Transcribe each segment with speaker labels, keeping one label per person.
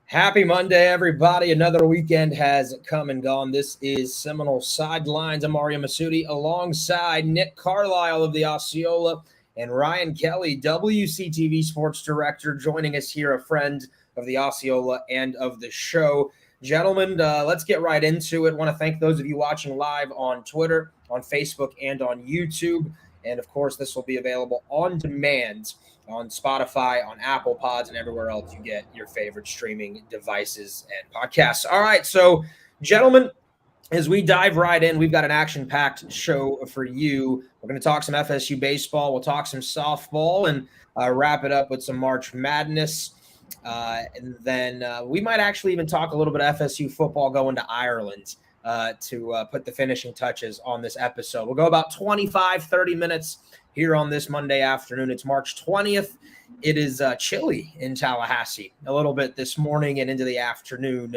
Speaker 1: Happy Monday, everybody. Another weekend has come and gone. This is Seminole Sidelines. I'm Ariya Massoudi alongside Nick Carlisle of the Osceola and Ryan Kelly, WCTV Sports Director, joining us here, a friend of the Osceola and of the show. Gentlemen, let's get right into it. I want to thank those of you watching live on Twitter, on Facebook, and on YouTube. And, of course, this will be available on demand on Spotify, on Apple Pods, and everywhere else you get your favorite streaming devices and podcasts. All right, so, gentlemen, as we dive right in, we've got an action-packed show for you. We're going to talk some FSU baseball. We'll talk some softball and wrap it up with some March Madness. And then we might actually even talk a little bit of FSU football going to Ireland to put the finishing touches on this episode. We'll go about 25, 30 minutes here on this Monday afternoon. It's March 20th. It is chilly in Tallahassee a little bit this morning and into the afternoon.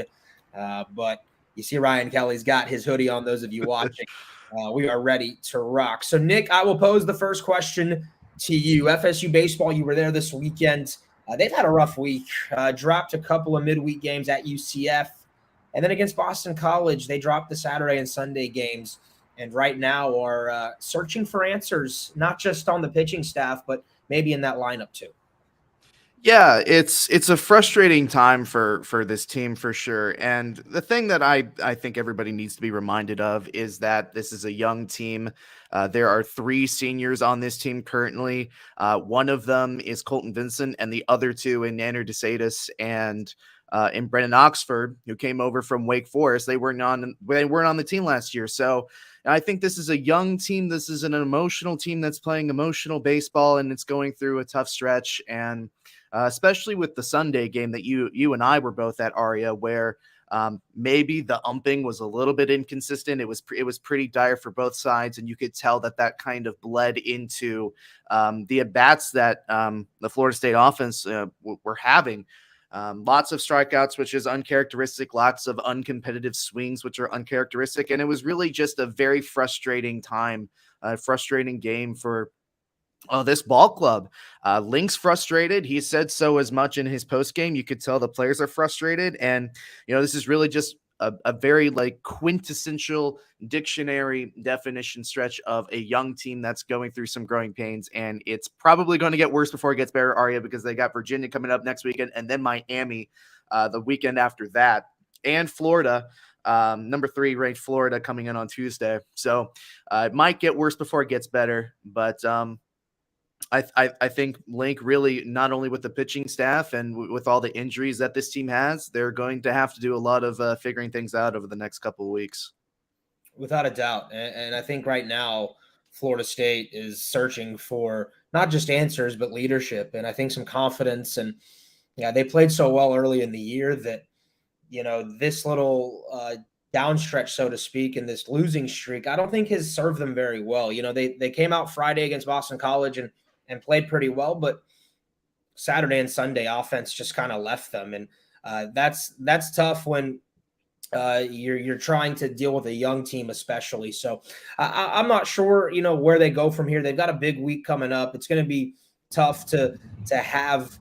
Speaker 1: But you see Ryan Kelly's got his hoodie on, those of you watching. We are ready to rock. So, Nick, I will pose the first question to you. FSU baseball, you were there this weekend. They've had a rough week. Dropped a couple of midweek games at UCF. And then against Boston College, they dropped the Saturday and Sunday games. And right now are searching for answers, not just on the pitching staff, but maybe in that lineup too.
Speaker 2: Yeah, it's a frustrating time for this team for sure. And the thing that I think everybody needs to be reminded of is that this is a young team. There are 3 seniors on this team currently. One of them is Colton Vincent, and the other 2 in Nanner DeSatis and Brennan Oxford, who came over from Wake Forest. They weren't on the team last year. So I think this is a young team. This is an emotional team that's playing emotional baseball, and it's going through a tough stretch. And especially with the Sunday game that you and I were both at, Ariya, where maybe the umping was a little bit inconsistent. It was pretty dire for both sides, and you could tell that kind of bled into the at-bats that the Florida State offense were having. Lots of strikeouts, which is uncharacteristic, lots of uncompetitive swings, which are uncharacteristic. And it was really just a very frustrating time, frustrating game for this ball club. Link's frustrated. He said so as much in his post game. You could tell the players are frustrated. And, this is really just a very quintessential dictionary definition stretch of a young team that's going through some growing pains. And it's probably going to get worse before it gets better, Ariya, because they got Virginia coming up next weekend and then Miami the weekend after that, and Florida, number 3 ranked Florida coming in on Tuesday. So it might get worse before it gets better. But I think Link really, not only with the pitching staff and with all the injuries that this team has, they're going to have to do a lot of figuring things out over the next couple of weeks.
Speaker 1: Without a doubt. And I think right now Florida State is searching for not just answers, but leadership. And I think some confidence. And they played so well early in the year that, this little downstretch, so to speak, in this losing streak, I don't think has served them very well. They came out Friday against Boston College and played pretty well, but Saturday and Sunday offense just kind of left them. And that's tough when you're trying to deal with a young team, especially. So I'm not sure, where they go from here. They've got a big week coming up. It's going to be tough to have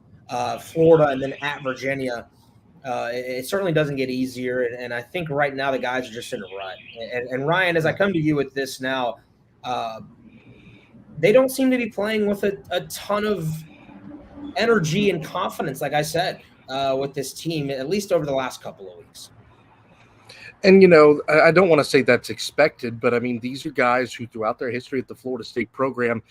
Speaker 1: Florida and then at Virginia. It certainly doesn't get easier. And I think right now the guys are just in a rut. And Ryan, as I come to you with this now, they don't seem to be playing with a ton of energy and confidence, like I said, with this team, at least over the last couple of weeks.
Speaker 3: And, I don't want to say that's expected, but, these are guys who throughout their history at the Florida State program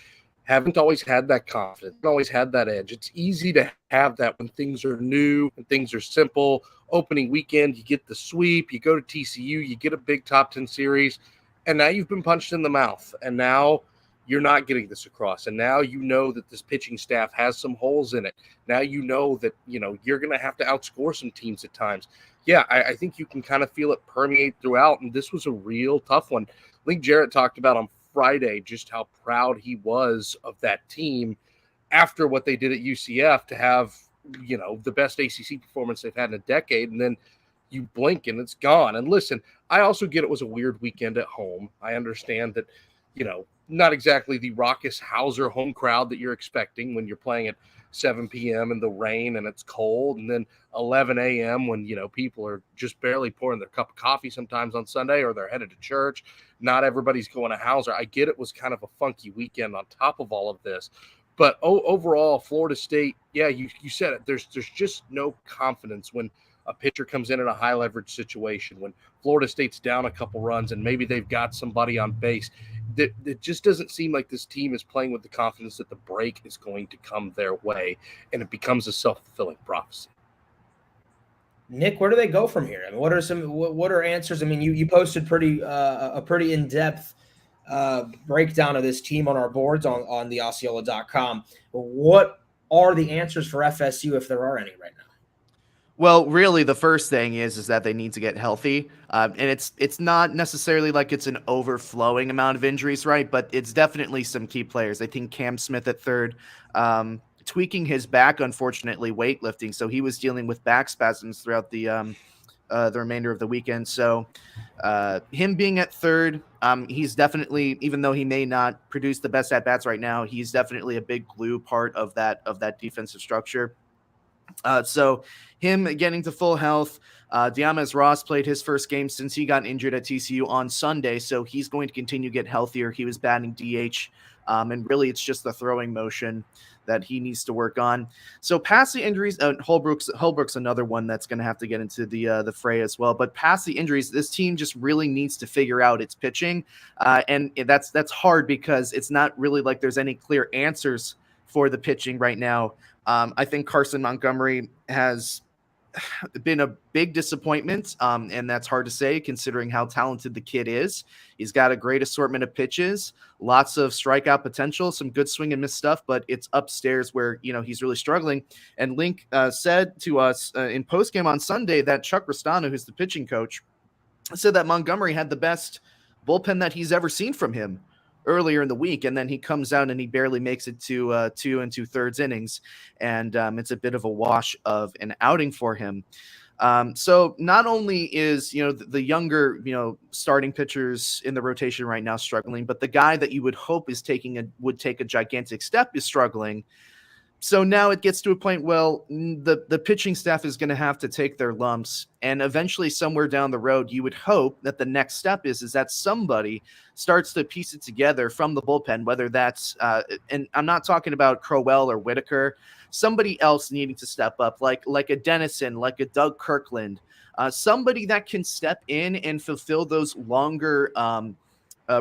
Speaker 3: haven't always had that confidence, always had that edge. It's easy to have that when things are new and things are simple. Opening weekend, you get the sweep, you go to TCU, you get a big top 10 series, and now you've been punched in the mouth. And now you're not getting this across. And now that this pitching staff has some holes in it. Now that, you're going to have to outscore some teams at times. Yeah, I think you can kind of feel it permeate throughout, and this was a real tough one. Link Jarrett talked about on Friday just how proud he was of that team after what they did at UCF to have, the best ACC performance they've had in a decade, and then you blink and it's gone. And listen, I also get it was a weird weekend at home. I understand that not exactly the raucous Hauser home crowd that you're expecting when you're playing at 7 p.m. in the rain and it's cold, and then 11 a.m. when, people are just barely pouring their cup of coffee sometimes on Sunday, or they're headed to church. Not everybody's going to Hauser. I get it was kind of a funky weekend on top of all of this. But overall, Florida State, yeah, you said it. There's just no confidence when a pitcher comes in a high leverage situation, when Florida State's down a couple runs and maybe they've got somebody on base. It just doesn't seem like this team is playing with the confidence that the break is going to come their way, and it becomes a self-fulfilling prophecy.
Speaker 1: Nick, where do they go from here? I mean, what are answers? I mean, you posted a pretty in-depth breakdown of this team on our boards on the Osceola.com. What are the answers for FSU, if there are any right now?
Speaker 2: Well, really, the first thing is that they need to get healthy, and it's not necessarily like it's an overflowing amount of injuries, right? But it's definitely some key players. I think Cam Smith at third, tweaking his back, unfortunately, weightlifting, so he was dealing with back spasms throughout the remainder of the weekend. So him being at third, he's definitely, even though he may not produce the best at bats right now, he's definitely a big glue part of that defensive structure. So him getting to full health, Diamez Ross played his first game since he got injured at TCU on Sunday, so he's going to continue to get healthier. He was batting DH, and really it's just the throwing motion that he needs to work on. So past the injuries, Holbrook's another one that's going to have to get into the fray as well. But past the injuries, this team just really needs to figure out its pitching, and that's hard because it's not really like there's any clear answers for the pitching right now. I think Carson Montgomery has been a big disappointment, and that's hard to say considering how talented the kid is. He's got a great assortment of pitches, lots of strikeout potential, some good swing and miss stuff, but it's upstairs where, he's really struggling. And Link said to us in postgame on Sunday that Chuck Ristano, who's the pitching coach, said that Montgomery had the best bullpen that he's ever seen from him earlier in the week, and then he comes out and he barely makes it to 2 2/3 innings, and it's a bit of a wash of an outing for him. So not only is the younger starting pitchers in the rotation right now struggling, but the guy that you would hope is would take a gigantic step is struggling. So now it gets to a point, the pitching staff is going to have to take their lumps, and eventually somewhere down the road, you would hope that the next step is that somebody starts to piece it together from the bullpen, whether that's, and I'm not talking about Crowell or Whitaker, somebody else needing to step up, like a Dennison, like a Doug Kirkland, somebody that can step in and fulfill those longer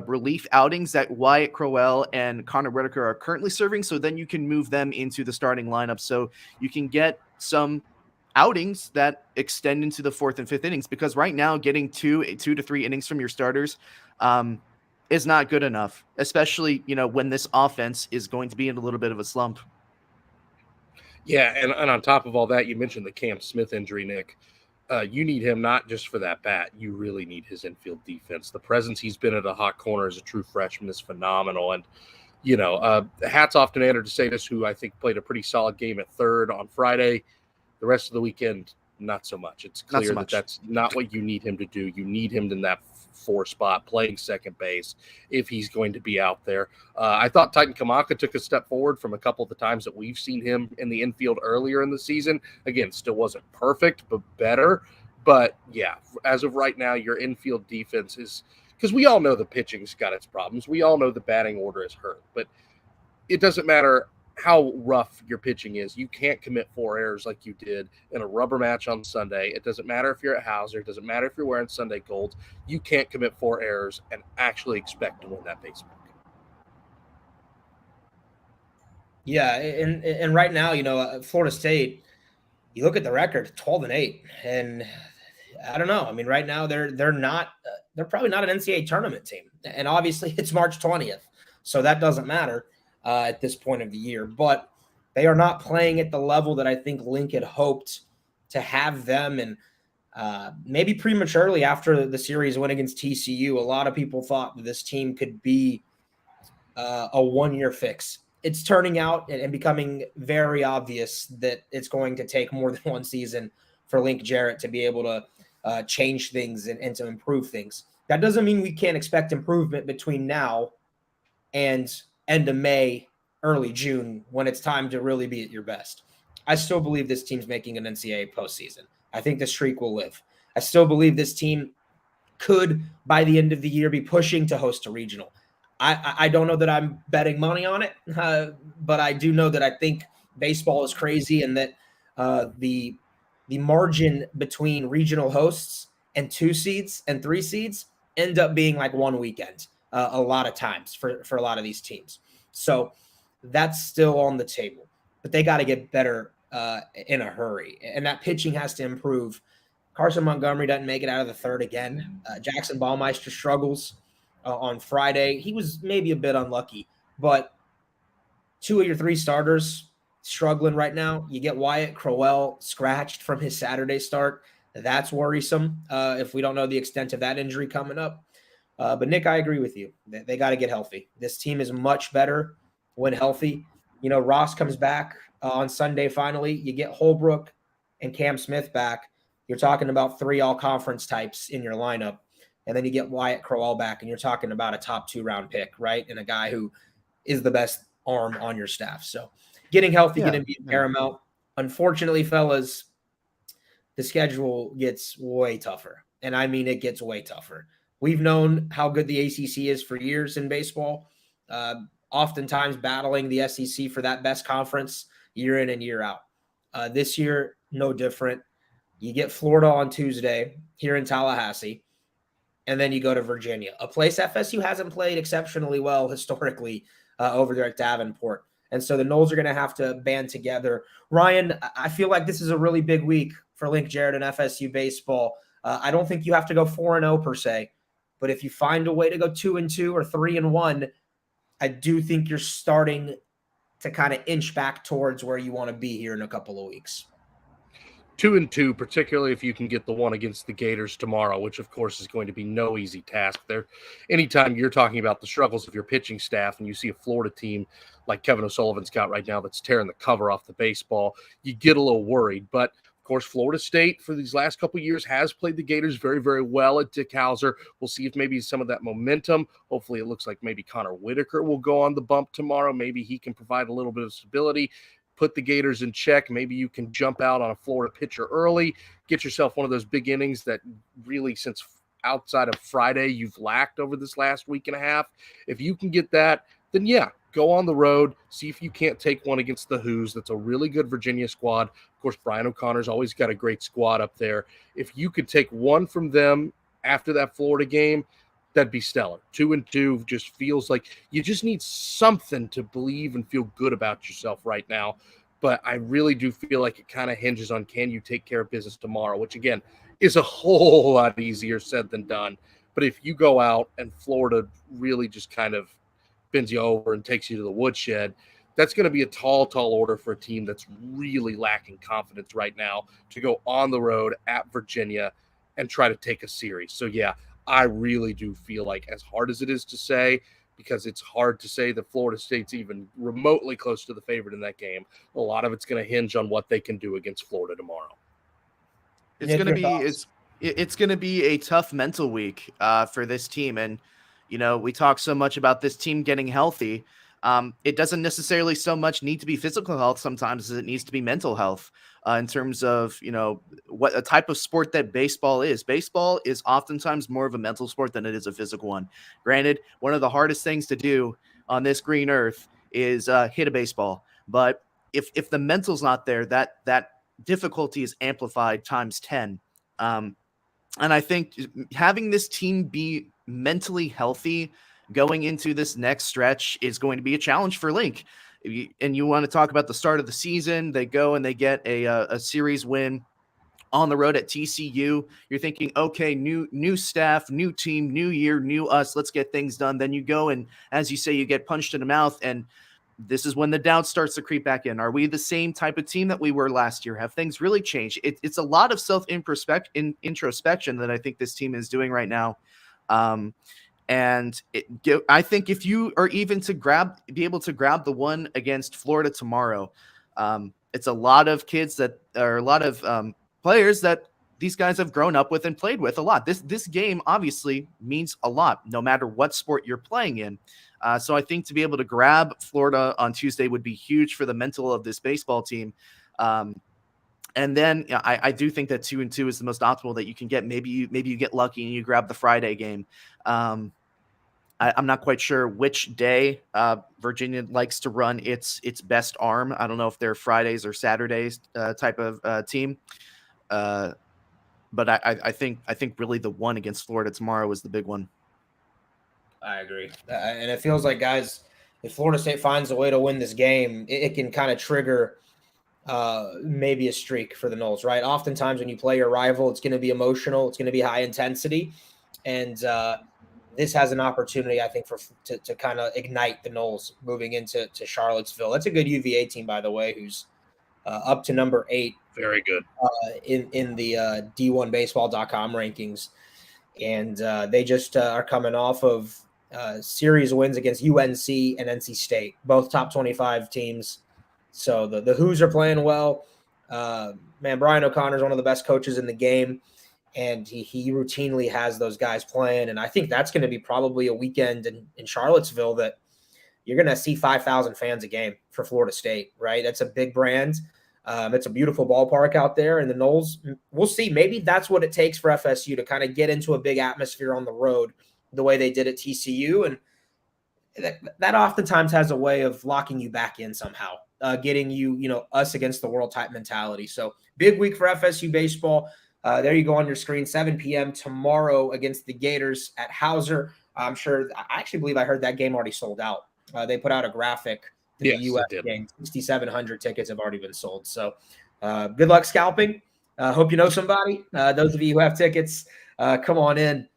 Speaker 2: relief outings that Wyatt Crowell and Connor Whitaker are currently serving. So then you can move them into the starting lineup. So you can get some outings that extend into the 4th and 5th innings, because right now getting 2 to 3 innings from your starters is not good enough, especially, when this offense is going to be in a little bit of a slump.
Speaker 3: Yeah. And on top of all that, you mentioned the Cam Smith injury, Nick. You need him not just for that bat. You really need his infield defense. The presence he's been at a hot corner as a true freshman is phenomenal. And, hats off to Nander DeSatis, who I think played a pretty solid game at third on Friday. The rest of the weekend, not so much. It's clear that that's not what you need him to do. You need him in that 4 spot, playing second base, if he's going to be out there. I thought Titan Kamaka took a step forward from a couple of the times that we've seen him in the infield earlier in the season. Again, still wasn't perfect, but better. But yeah, as of right now, your infield defense is, because we all know the pitching's got its problems. We all know the batting order is hurt, but it doesn't matter how rough your pitching is. You can't commit 4 errors like you did in a rubber match on Sunday. It doesn't matter if you're at Hauser. It doesn't matter if you're wearing Sunday golds. You can't commit 4 errors and actually expect to win that baseball game.
Speaker 1: Yeah, and right now, Florida State, you look at the record, 12-8, and I don't know. I mean, right now they're probably not an NCAA tournament team, and obviously it's March 20th, so that doesn't matter at this point of the year. But they are not playing at the level that I think Link had hoped to have them, and maybe prematurely after the series win against TCU, a lot of people thought that this team could be a 1-year fix. It's turning out and becoming very obvious that it's going to take more than one season for Link Jarrett to be able to change things and to improve things. That doesn't mean we can't expect improvement between now and end of May, early June, when it's time to really be at your best. I still believe this team's making an NCAA postseason. I think the streak will live. I still believe this team could, by the end of the year, be pushing to host a regional. I don't know that I'm betting money on it, but I do know that I think baseball is crazy, and that the margin between regional hosts and 2 seeds and 3 seeds end up being like one weekend a lot of times for a lot of these teams. So that's still on the table, but they got to get better in a hurry, and that pitching has to improve. Carson Montgomery doesn't make it out of the third again. Jackson Baumeister struggles on Friday. He was maybe a bit unlucky, but 2 of your 3 starters struggling right now. You get Wyatt Crowell scratched from his Saturday start. That's worrisome if we don't know the extent of that injury coming up. But Nick, I agree with you. They got to get healthy. This team is much better when healthy. You know, Ross comes back on Sunday finally. You get Holbrook and Cam Smith back. You're talking about 3 all-conference types in your lineup. And then you get Wyatt Crowell back, and you're talking about a top 2-round pick, right? And a guy who is the best arm on your staff. So getting healthy, going to be paramount. Unfortunately, fellas, the schedule gets way tougher. And I mean, it gets way tougher. We've known how good the ACC is for years in baseball, oftentimes battling the SEC for that best conference year in and year out. This year, no different. You get Florida on Tuesday here in Tallahassee, and then you go to Virginia, a place FSU hasn't played exceptionally well historically over there at Davenport. And so the Noles are going to have to band together. Ryan, I feel like this is a really big week for Link Jarrett and FSU baseball. I don't think you have to go 4-0 per se, but if you find a way to go 2-2 or 3-1, I do think you're starting to kind of inch back towards where you want to be here in a couple of weeks.
Speaker 3: 2-2, particularly if you can get the one against the Gators tomorrow, which of course is going to be no easy task. There, anytime you're talking about the struggles of your pitching staff and you see a Florida team like Kevin O'Sullivan's got right now that's tearing the cover off the baseball, you get a little worried. But of course, Florida State for these last couple of years has played the Gators very, very well at Dick Hauser. We'll see if maybe some of that momentum, hopefully it looks like maybe Connor Whitaker will go on the bump tomorrow. Maybe he can provide a little bit of stability, put the Gators in check. Maybe you can jump out on a Florida pitcher early, get yourself one of those big innings that really, since outside of Friday, you've lacked over this last week and a half. If you can get that, then yeah, go on the road, see if you can't take one against the Who's. That's a really good Virginia squad. Of course, Brian O'Connor's always got a great squad up there. If you could take one from them after that Florida game, that'd be stellar. 2-2 just feels like you just need something to believe and feel good about yourself right now. But I really do feel like it kind of hinges on, can you take care of business tomorrow, which again is a whole lot easier said than done. But if you go out and Florida really just kind of bends you over and takes you to the woodshed, that's going to be a tall, tall order for a team that's really lacking confidence right now to go on the road at Virginia and try to take a series. So yeah, I really do feel like, as hard as it is to say, because it's hard to say that Florida State's even remotely close to the favorite in that game, a lot of it's going to hinge on what they can do against Florida tomorrow.
Speaker 2: It's going to be a tough mental week for this team. And, you know, we talk so much about this team getting healthy. It doesn't necessarily so much need to be physical health sometimes as it needs to be mental health in terms of, you know, what a type of sport that baseball is. Baseball is oftentimes more of a mental sport than it is a physical one. Granted, one of the hardest things to do on this green earth is hit a baseball. But if the mental's not there, that difficulty is amplified times 10. And I think having this team be mentally healthy going into this next stretch is going to be a challenge for Link. And you want to talk about the start of the season, they go and they get a series win on the road at TCU. You're thinking, okay, new staff, new team, new year, new us, let's get things done. Then you go and, as you say, you get punched in the mouth, and this is when the doubt starts to creep back in. Are we the same type of team that we were last year? Have things really changed? It's a lot of introspection that I think this team is doing right now. And I think if you are even to be able to grab the one against Florida tomorrow, it's a lot of kids that are a lot of players that these guys have grown up with and played with a lot. This game obviously means a lot, no matter what sport you're playing in. So I think to be able to grab Florida on Tuesday would be huge for the mental of this baseball team. And then I do think that 2-2 is the most optimal that you can get. Maybe you get lucky and you grab the Friday game. I'm not quite sure which day Virginia likes to run its best arm. I don't know if they're Fridays or Saturdays type of team. But I think really the one against Florida tomorrow is the big one.
Speaker 1: I agree. And it feels like, guys, if Florida State finds a way to win this game, it can kind of trigger maybe a streak for the Noles, right? Oftentimes when you play your rival, it's going to be emotional. It's going to be high intensity. And this has an opportunity, I think, to kind of ignite the Noles moving into Charlottesville. That's a good UVA team, by the way, who's up to number 8.
Speaker 3: Very good.
Speaker 1: In the D1Baseball.com rankings. And they just are coming off of series wins against UNC and NC State, both top 25 teams. So the Hoos are playing well. Man, Brian O'Connor is one of the best coaches in the game, and he routinely has those guys playing. And I think that's going to be probably a weekend in Charlottesville that you're going to see 5,000 fans a game for Florida State, right? That's a big brand. It's a beautiful ballpark out there, and the Noles, we'll see. Maybe that's what it takes for FSU to kind of get into a big atmosphere on the road the way they did at TCU. And that oftentimes has a way of locking you back in somehow, getting you, us against the world type mentality. So big week for FSU baseball. There you go on your screen, 7 p.m. tomorrow against the Gators at Hauser. I actually believe I heard that game already sold out. They put out a graphic. The U.S. game, 6,700 tickets have already been sold. So good luck scalping. Hope you know somebody. Those of you who have tickets, come on in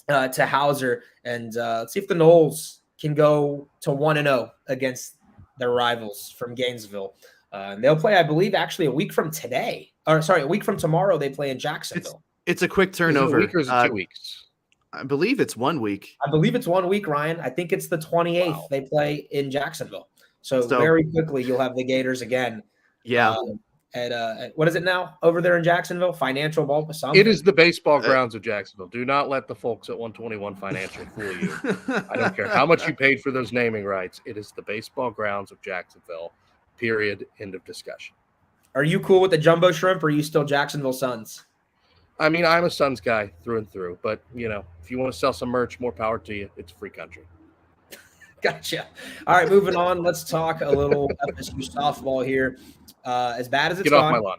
Speaker 1: to Hauser, and let's see if the Noles can go to 1-0 against their rivals from Gainesville. And they'll play, I believe, actually a week from tomorrow they play in Jacksonville.
Speaker 2: It's a quick turnover.
Speaker 3: Is it a week or is it 2 weeks?
Speaker 2: I believe it's 1 week.
Speaker 1: I believe it's 1 week, Ryan. I think it's the 28th. Wow. They play in Jacksonville. So very quickly, you'll have the Gators again.
Speaker 2: Yeah.
Speaker 3: At
Speaker 1: what is it now over there in Jacksonville? Financial Ball? Something?
Speaker 3: It is the baseball grounds of Jacksonville. Do not let the folks at 121 Financial fool you. I don't care how much you paid for those naming rights. It is the baseball grounds of Jacksonville. Period. End of discussion.
Speaker 1: Are you cool with the jumbo shrimp, or are you still Jacksonville Suns?
Speaker 3: I mean, I'm a Suns guy through and through. But, if you want to sell some merch, more power to you. It's a free country.
Speaker 1: Gotcha. All right, moving on. Let's talk a little FSU softball here. As bad as it's gone. Get off my lawn.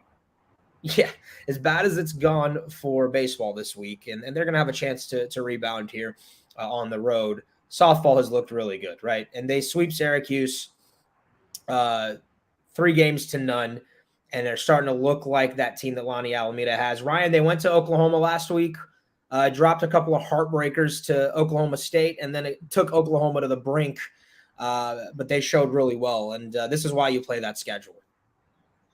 Speaker 1: Yeah, as bad as it's gone for baseball this week, and they're going to have a chance to rebound here on the road. Softball has looked really good, right? And they sweep Syracuse 3-0, and they're starting to look like that team that Lonnie Alameda has. Ryan, they went to Oklahoma last week. Dropped a couple of heartbreakers to Oklahoma State, and then it took Oklahoma to the brink, but they showed really well, and this is why you play that schedule.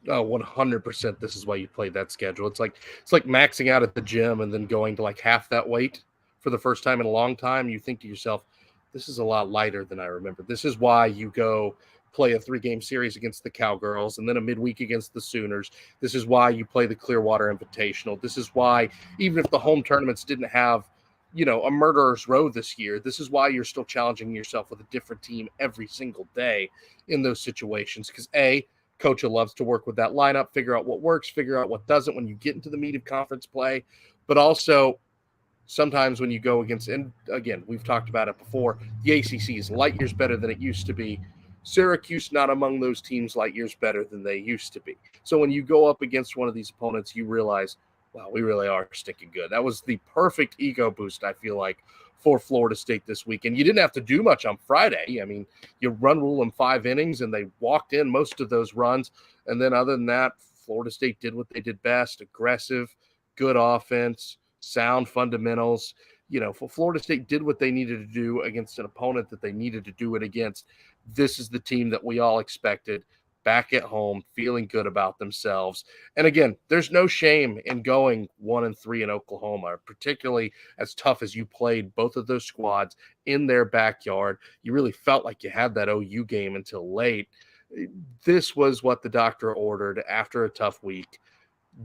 Speaker 3: Oh, 100%. This is why you play that schedule. It's like maxing out at the gym and then going to like half that weight for the first time in a long time. You think to yourself, this is a lot lighter than I remember. This is why you go play a 3-game series against the Cowgirls and then a midweek against the Sooners. This is why you play the Clearwater Invitational. This is why, even if the home tournaments didn't have, a murderer's row this year, this is why you're still challenging yourself with a different team every single day in those situations. Because Coach loves to work with that lineup, figure out what works, figure out what doesn't when you get into the meat of conference play. But also, sometimes when you go against, and again, we've talked about it before, the ACC is light years better than it used to be. Syracuse not among those teams light years better than they used to be. So when you go up against one of these opponents, you realize, wow, we really are sticking good. That was the perfect ego boost, I feel like, for Florida State this week. And you didn't have to do much on Friday. I mean, you rule them 5 innings, and they walked in most of those runs. And then other than that, Florida State did what they did best: aggressive, good offense, sound fundamentals. Florida State did what they needed to do against an opponent that they needed to do it against. This is the team that we all expected, back at home, feeling good about themselves. And again, there's no shame in going 1-3 in Oklahoma, particularly as tough as you played both of those squads in their backyard. You really felt like you had that OU game until late. This was what the doctor ordered after a tough week.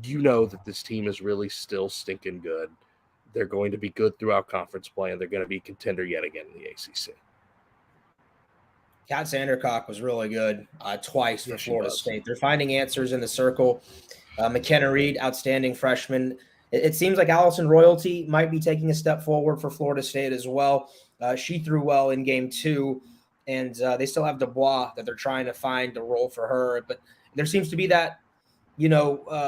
Speaker 3: you know that this team is really still stinking good. They're going to be good throughout conference play, and they're going to be a contender yet again in the ACC.
Speaker 1: Kat Sandercock was really good twice for
Speaker 3: Yes, she
Speaker 1: Florida
Speaker 3: was.
Speaker 1: State. They're finding answers in the circle. McKenna Reed, outstanding freshman. It seems like Allison Royalty might be taking a step forward for Florida State as well. She threw well in game 2, and they still have Dubois that they're trying to find a role for her. But there seems to be that,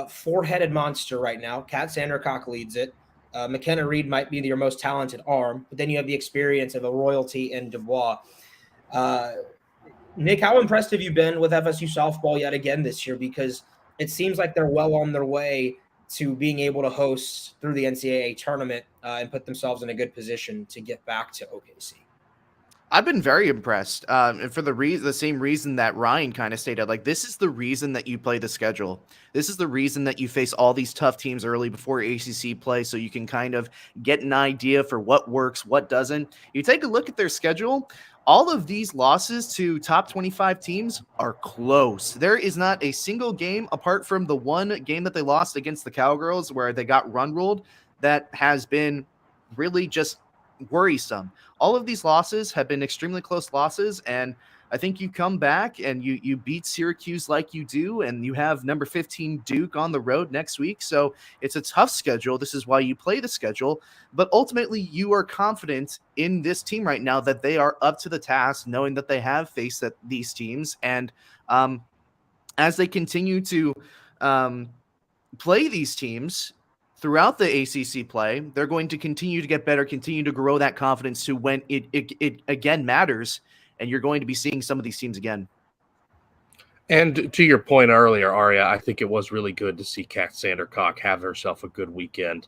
Speaker 1: four-headed monster right now. Kat Sandercock leads it. McKenna Reed might be your most talented arm, but then you have the experience of a Royalty and Dubois. Nick, how impressed have you been with FSU softball yet again this year? Because it seems like they're well on their way to being able to host through the NCAA tournament and put themselves in a good position to get back to OKC.
Speaker 2: I've been very impressed, and for the same reason that Ryan kind of stated. Like, this is the reason that you play the schedule. This is the reason that you face all these tough teams early before ACC play, so you can kind of get an idea for what works, what doesn't. You take a look at their schedule. All of these losses to top 25 teams are close. There is not a single game, apart from the one game that they lost against the Cowgirls where they got run ruled, that has been really just worrisome. All of these losses have been extremely close losses, and I think you come back and you beat Syracuse like you do, and you have number 15 Duke on the road next week. So it's a tough schedule. This is why you play the schedule, but ultimately you are confident in this team right now that they are up to the task, knowing that they have faced these teams. And as they continue to play these teams throughout the ACC play, they're going to continue to get better, continue to grow that confidence to when it again matters, and you're going to be seeing some of these teams again.
Speaker 3: And to your point earlier, Ariya, I think it was really good to see Kat Sandercock have herself a good weekend.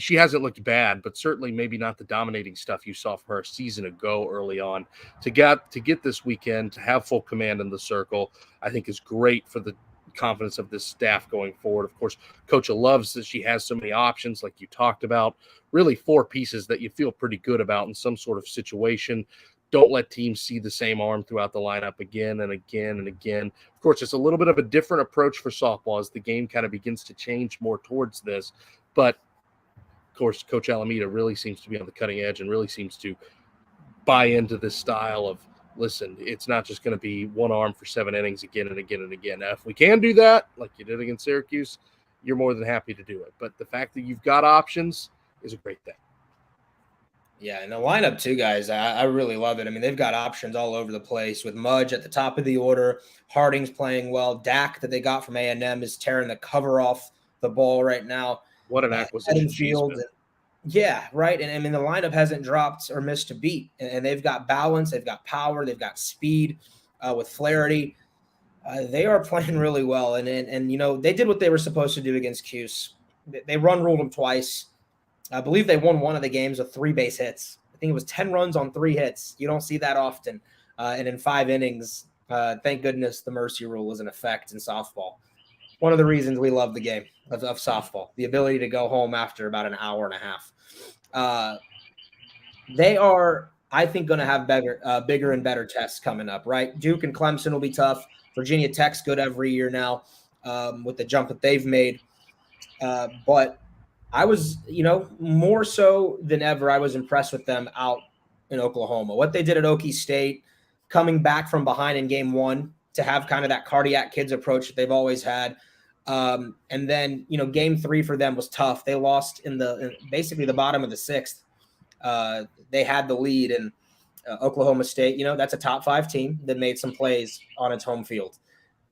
Speaker 3: She hasn't looked bad, but certainly maybe not the dominating stuff you saw from her a season ago early on. To get this weekend, to have full command in the circle, I think is great for the confidence of this staff going forward. Of course, Coach loves that she has so many options, like you talked about. Really 4 pieces that you feel pretty good about in some sort of situation. Don't let teams see the same arm throughout the lineup again and again and again. Of course, it's a little bit of a different approach for softball as the game kind of begins to change more towards this. But, of course, Coach Alameda really seems to be on the cutting edge and really seems to buy into this style of, listen, it's not just going to be one arm for 7 innings again and again and again. Now, if we can do that, like you did against Syracuse, you're more than happy to do it. But the fact that you've got options is a great thing.
Speaker 1: Yeah, and the lineup too, guys, I really love it. I mean, they've got options all over the place with Mudge at the top of the order. Harding's playing well. Dak that they got from A&M is tearing the cover off the ball right now.
Speaker 3: What an acquisition.
Speaker 1: Yeah, right. And I mean, the lineup hasn't dropped or missed a beat. And they've got balance. They've got power. They've got speed with Flaherty. They are playing really well. And they did what they were supposed to do against Cuse. They run ruled them twice. I believe they won one of the games with 3 base hits. I think it was 10 runs on 3 hits. You don't see that often. And in 5 innings, thank goodness the mercy rule is in effect in softball. One of the reasons we love the game of softball, the ability to go home after about an hour and a half. They are, I think, going to have bigger and better tests coming up, right? Duke and Clemson will be tough. Virginia Tech's good every year now with the jump that they've made. But I was, more so than ever, I was impressed with them out in Oklahoma. What they did at Okie State, coming back from behind in game 1 to have kind of that cardiac kids approach that they've always had. And then, game 3 for them was tough. They lost in basically the bottom of the 6th. They had the lead, and Oklahoma State, that's a top 5 team that made some plays on its home field.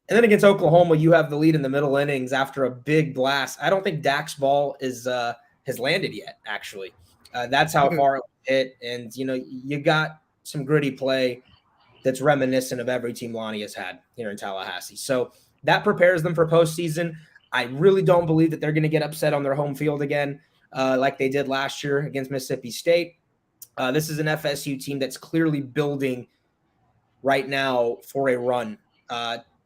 Speaker 1: And then against Oklahoma, you have the lead in the middle innings after a big blast. I don't think Dak's ball has landed yet, actually. That's how far it hit. And, you got some gritty play that's reminiscent of every team Lonnie has had here in Tallahassee. So that prepares them for postseason. I really don't believe that they're going to get upset on their home field again like they did last year against Mississippi State. This is an FSU team that's clearly building right now for a run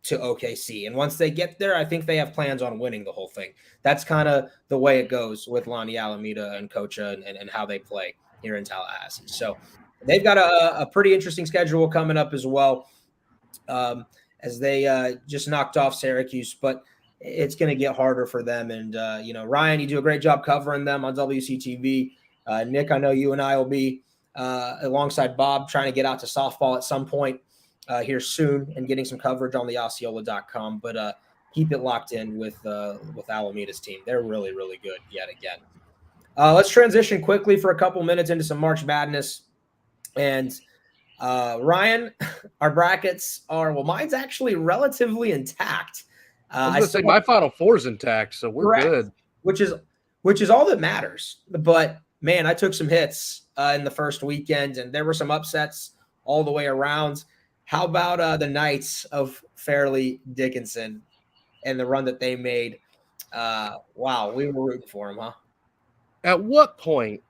Speaker 1: to OKC. And once they get there, I think they have plans on winning the whole thing. That's kind of the way it goes with Lonnie Alameda and Kocha and how they play here in Tallahassee. So they've got a pretty interesting schedule coming up as well as they just knocked off Syracuse. But it's going to get harder for them. And, Ryan, you do a great job covering them on WCTV. Nick, I know you and I will be alongside Bob trying to get out to softball at some point here soon and getting some coverage on the Osceola.com. But keep it locked in with Alameda's team. They're really, really good yet again. Let's transition quickly for a couple minutes into some March Madness. And Ryan, our brackets are, well, mine's actually relatively intact.
Speaker 3: I was going to say my Final Four is intact, so we're good.
Speaker 1: Which is all that matters. But, man, I took some hits in the first weekend, and there were some upsets all the way around. How about the Knights of Fairleigh Dickinson and the run that they made? Wow, we were rooting for them, huh?
Speaker 3: At what point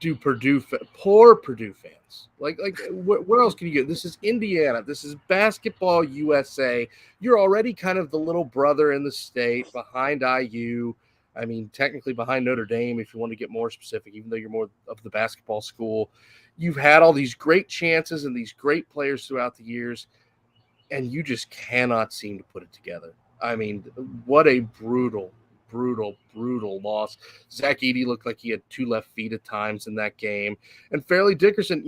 Speaker 3: do poor Purdue fans, like where else can you get? This is Indiana. This is Basketball USA. You're already kind of the little brother in the state behind IU. I mean, technically behind Notre Dame, if you want to get more specific, even though you're more of the basketball school. You've had all these great chances and these great players throughout the years, and you just cannot seem to put it together. I mean, what a brutal loss. Zach Edey looked like he had 2 left feet at times in that game. And Fairleigh Dickinson,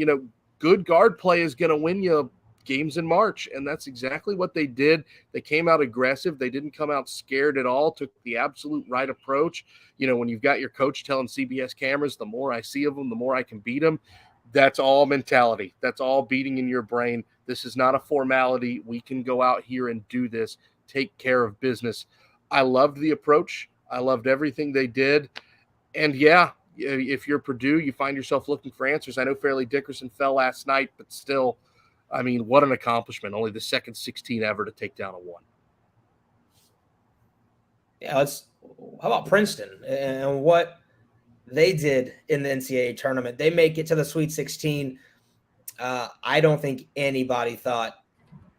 Speaker 3: good guard play is going to win you games in March, and that's exactly what they did. They came out aggressive. They didn't come out scared at all, took the absolute right approach. When you've got your coach telling CBS cameras, the more I see of them, the more I can beat them. That's all mentality. That's all beating in your brain. This is not a formality. We can go out here and do this, take care of business. I loved the approach. I loved everything they did. And, yeah, if you're Purdue, you find yourself looking for answers. I know Fairleigh Dickinson fell last night, but still, I mean, what an accomplishment. Only the second 16 ever to take down a 1.
Speaker 1: Yeah, how about Princeton and what they did in the NCAA tournament? They make it to the Sweet 16. I don't think anybody thought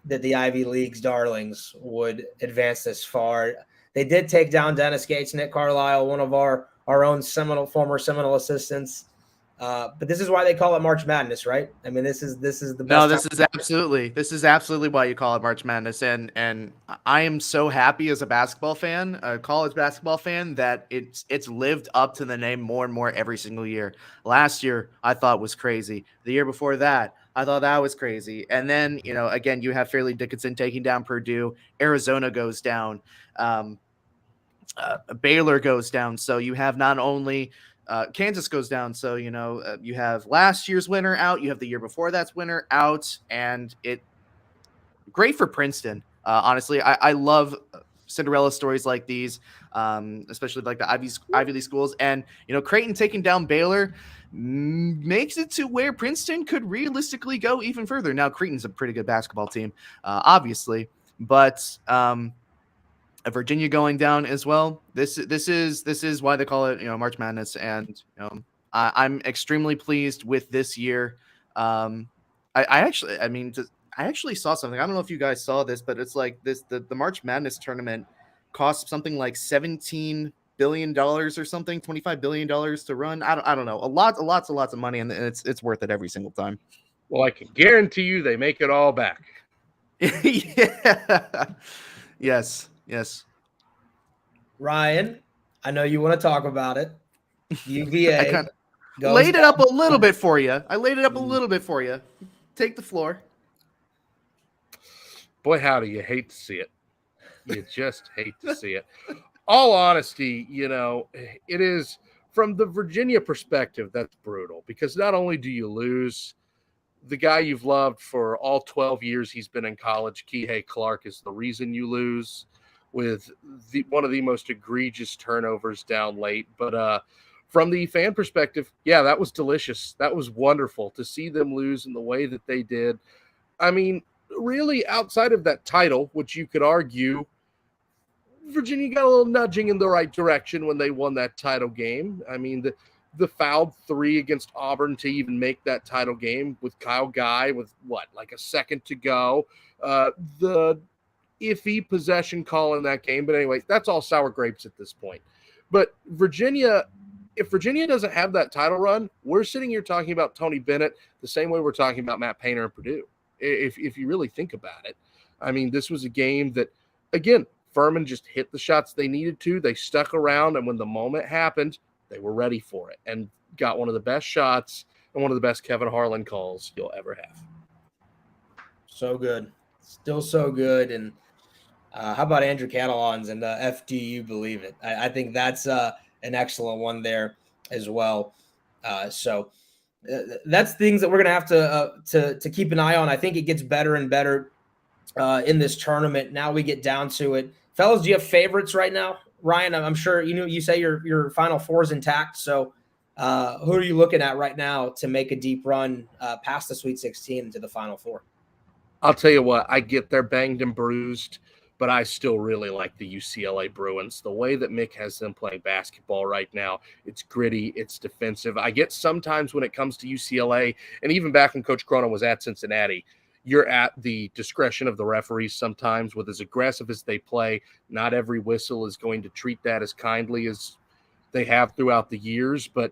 Speaker 1: that the Ivy League's darlings would advance this far. They did take down Dennis Gates, Nick Carlisle, one of our own former Seminole assistants. But this is why they call it March Madness, right? I mean, this is the best.
Speaker 2: No, this is absolutely why you call it March Madness. And I am so happy as a basketball fan, a college basketball fan, that it's lived up to the name more and more every single year. Last year, I thought was crazy. The year before that, I thought that was crazy. And then, again, you have Fairleigh Dickinson taking down Purdue. Arizona goes down. Baylor goes down. So you have not only Kansas goes down. So, you have last year's winner out. You have the year before that's winner out. And great for Princeton. Honestly, I love Cinderella stories like these, especially like the Ivy League schools. And, Creighton taking down Baylor makes it to where Princeton could realistically go even further. Now, Creighton's a pretty good basketball team, obviously, but Virginia going down as well. This is why they call it, March Madness. And, I'm extremely pleased with this year. I actually saw something. I don't know if you guys saw this, but it's like the March Madness tournament costs something like $17 billion or something, $25 billion to run. I don't know. Lots of money, and it's worth it every single time.
Speaker 3: Well, I can guarantee you they make it all back.
Speaker 2: Yeah. Yes.
Speaker 1: Ryan, I know you want to talk about it. UVA
Speaker 2: laid it up a little bit for you. Take the floor.
Speaker 3: Boy, how do you hate to see it. You just hate to see it. All honesty, it is from the Virginia perspective, that's brutal, because not only do you lose the guy you've loved for all 12 years he's been in college, Kihei Clark, is the reason you lose with one of the most egregious turnovers down late. But from the fan perspective, yeah, that was delicious. That was wonderful to see them lose in the way that they did. I mean, really, outside of that title, which you could argue Virginia got a little nudging in the right direction when they won that title game. I mean, the fouled 3 against Auburn to even make that title game with Kyle Guy with like a second to go. The iffy possession call in that game. But anyway, that's all sour grapes at this point. But Virginia, if Virginia doesn't have that title run, we're sitting here talking about Tony Bennett the same way we're talking about Matt Painter and Purdue. If you really think about it, I mean, this was a game that, again, Furman just hit the shots they needed to. They stuck around, and when the moment happened, they were ready for it and got one of the best shots and one of the best Kevin Harlan calls you'll ever have.
Speaker 1: So good. Still so good. And how about Andrew Catalans and FDU Believe It? I think that's an excellent one there as well. So that's things that we're going to have to keep an eye on. I think it gets better and better in this tournament. Now we get down to it. Fellas, do you have favorites right now? Ryan, I'm sure you say your Final Four is intact. So who are you looking at right now to make a deep run past the Sweet 16 into the Final Four?
Speaker 3: I'll tell you what, I get they're banged and bruised, but I still really like the UCLA Bruins. The way that Mick has them playing basketball right now, it's gritty, it's defensive. I get sometimes when it comes to UCLA, and even back when Coach Cronin was at Cincinnati, you're at the discretion of the referees sometimes with as aggressive as they play. Not every whistle is going to treat that as kindly as they have throughout the years, but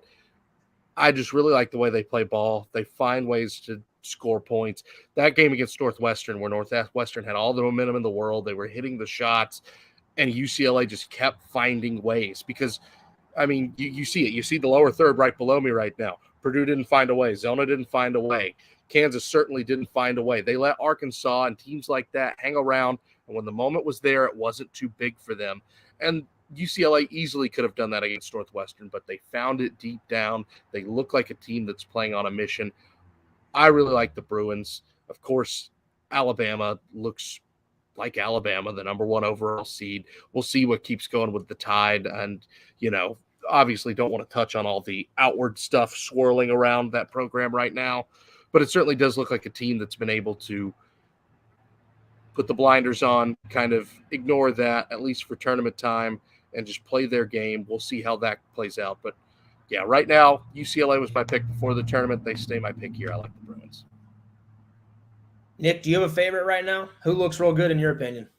Speaker 3: I just really like the way they play ball. They find ways to score points. That game against Northwestern, where Northwestern had all the momentum in the world, they were hitting the shots, and UCLA just kept finding ways. Because, I mean, you see it. You see the lower third right below me right now. Purdue didn't find a way. Zona didn't find a way. Kansas certainly didn't find a way. They let Arkansas and teams like that hang around, and when the moment was there, it wasn't too big for them. And UCLA easily could have done that against Northwestern, but they found it deep down. They look like a team that's playing on a mission. I really like the Bruins. Of course, Alabama looks like Alabama, the number 1 overall seed. We'll see what keeps going with the Tide. And, obviously don't want to touch on all the outward stuff swirling around that program right now. But it certainly does look like a team that's been able to put the blinders on, kind of ignore that, at least for tournament time, and just play their game. We'll see how that plays out. But yeah, right now, UCLA was my pick before the tournament. They stay my pick here. I like the Bruins.
Speaker 1: Nick, do you have a favorite right now? Who looks real good in your opinion?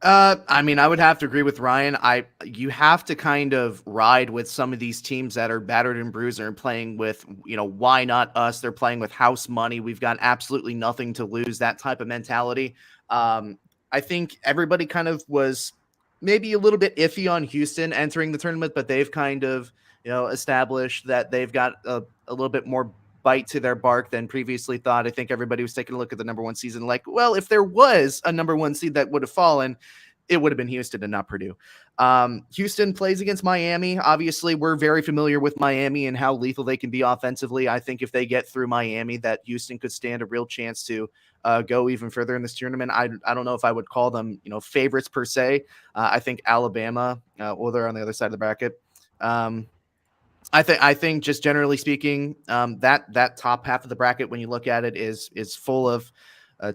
Speaker 2: I mean, I would have to agree with Ryan. You have to kind of ride with some of these teams that are battered and bruised and are playing with, why not us? They're playing with house money. We've got absolutely nothing to lose, that type of mentality. I think everybody kind of was maybe a little bit iffy on Houston entering the tournament, but they've kind of, established that they've got a little bit more bite to their bark than previously thought. I think everybody was taking a look at the number 1 season like, well, if there was a number 1 seed that would have fallen, it would have been Houston and not Purdue. Houston plays against Miami. Obviously, we're very familiar with Miami and how lethal they can be offensively. I think if they get through Miami, that Houston could stand a real chance to go even further in this tournament. I don't know if I would call them, favorites per se. I think Alabama, well, they're on the other side of the bracket. I think just generally speaking, that top half of the bracket, when you look at it, is full of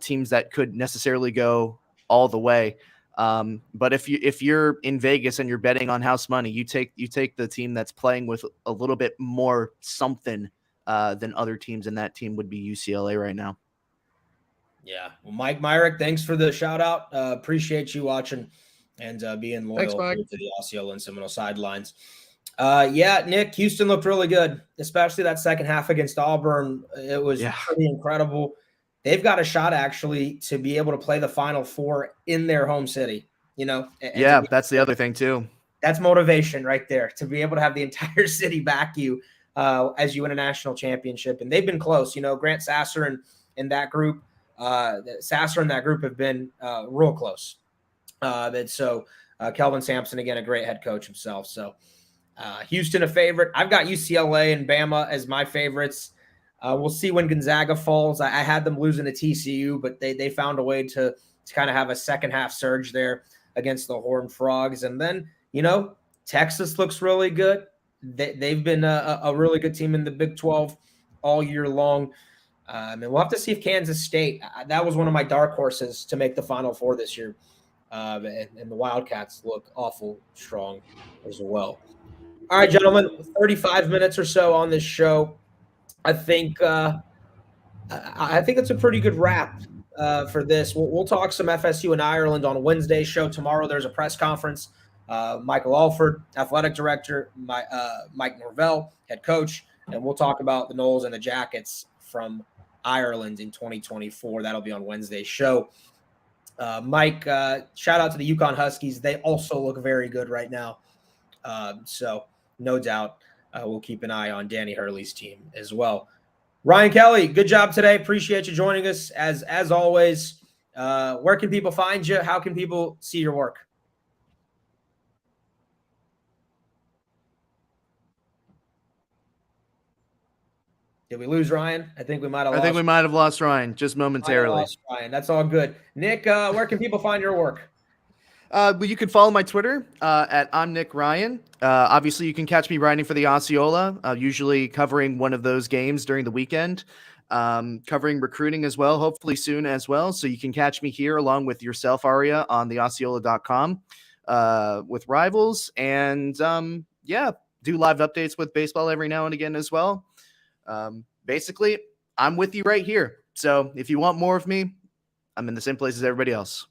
Speaker 2: teams that could necessarily go all the way. But if you're in Vegas and you're betting on house money, you take the team that's playing with a little bit more something than other teams, and that team would be UCLA right now.
Speaker 1: Yeah. Well, Mike Myrick, thanks for the shout out. Appreciate you watching and being loyal to the Osceola and Seminole sidelines. Nick, Houston looked really good, especially that second half against Auburn. It was pretty incredible. They've got a shot actually to be able to play the Final Four in their home city,
Speaker 2: that's the other thing too.
Speaker 1: That's motivation right there, to be able to have the entire city back you as you win a national championship. And they've been close, Grant Sasser and that group, Sasser and that group have been real close. Kelvin Sampson, again, a great head coach himself. So Houston a favorite. I've got UCLA and Bama as my favorites. We'll see when Gonzaga falls. I had them losing to TCU, but they found a way to kind of have a second half surge there against the Horned Frogs. And then, Texas looks really good. They've been a really good team in the Big 12 all year long. And we'll have to see if Kansas State, that was one of my dark horses to make the Final Four this year. And the Wildcats look awful strong as well. All right, gentlemen, 35 minutes or so on this show. I think it's a pretty good wrap for this. We'll talk some FSU and Ireland on Wednesday's show. Tomorrow there's a press conference. Michael Alford, athletic director, Mike Norvell, head coach, and we'll talk about the Noles and the Jackets from Ireland in 2024. That'll be on Wednesday's show. Mike, shout out to the UConn Huskies. They also look very good right now. So no doubt we'll keep an eye on Danny Hurley's team as well. Ryan Kelly, good job today. Appreciate you joining us as always. Where can people find you? How can people see your work? Did we lose Ryan? I think we might have lost.
Speaker 2: I think we might have lost Ryan just momentarily.
Speaker 1: Ryan. That's all good. Nick, where can people find your work?
Speaker 2: But you can follow my Twitter at I'm Nick Ryan. Obviously, you can catch me writing for the Osceola, usually covering one of those games during the weekend, covering recruiting as well, hopefully soon as well. So you can catch me here along with yourself, Ariya, on the Osceola.com with Rivals. And do live updates with baseball every now and again as well. Basically, I'm with you right here. So if you want more of me, I'm in the same place as everybody else.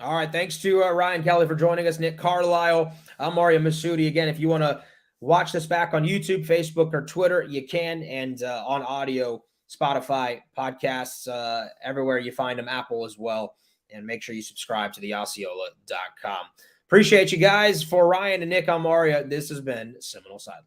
Speaker 1: All right. Thanks to Ryan Kelly for joining us. Nick Carlisle. I'm Ariya Massoudi. Again, if you want to watch this back on YouTube, Facebook, or Twitter, you can. And on audio, Spotify, podcasts, everywhere you find them, Apple as well. And make sure you subscribe to the Osceola.com. Appreciate you guys. For Ryan and Nick, I'm Ariya. This has been Seminole Sidelines.